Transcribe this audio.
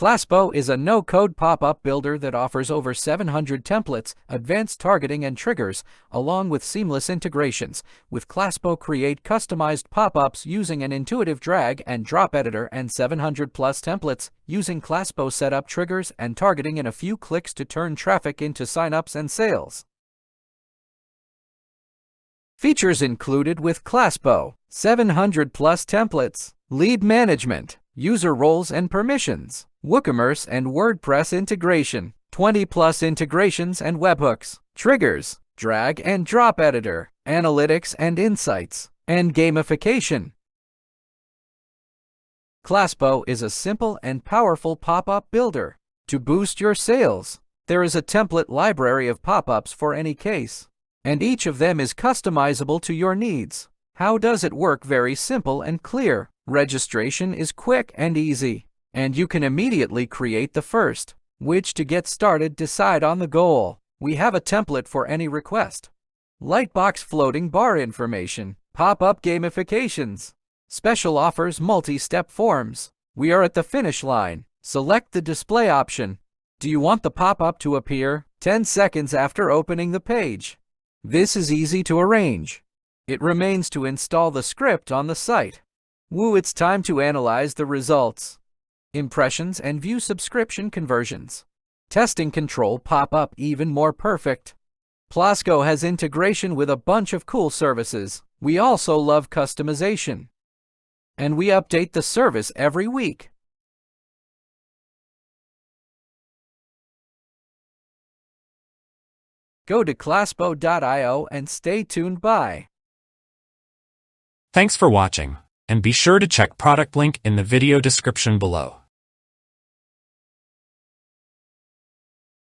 Claspo is a no-code pop-up builder that offers over 700 templates, advanced targeting and triggers, along with seamless integrations. With Claspo, create customized pop-ups using an intuitive drag and drop editor and 700-plus templates, using Claspo setup triggers and targeting in a few clicks to turn traffic into sign-ups and sales. Features included with Claspo: 700-plus templates, lead management, user roles and permissions, WooCommerce and WordPress integration, 20-plus integrations and webhooks, triggers, drag and drop editor, analytics and insights, and gamification. Claspo is a simple and powerful pop-up builder. To boost your sales, there is a template library of pop-ups for any case, and each of them is customizable to your needs. How does it work? Very simple and clear. Registration is quick and easy, and you can immediately create the first. Which to get started, decide on the goal. We have a template for any request. Lightbox floating bar information, pop-up gamifications, special offers, multi-step forms. We are at the finish line. Select the display option. Do you want the pop-up to appear 10 seconds after opening the page? This is easy to arrange. It remains to install the script on the site. Woo, it's time to analyze the results. Impressions and view subscription conversions. Testing control pop-up even more perfect. Claspo has integration with a bunch of cool services. We also love customization, and we update the service every week. Go to claspo.io and stay tuned by. Thanks for watching, and be sure to check product link in the video description below.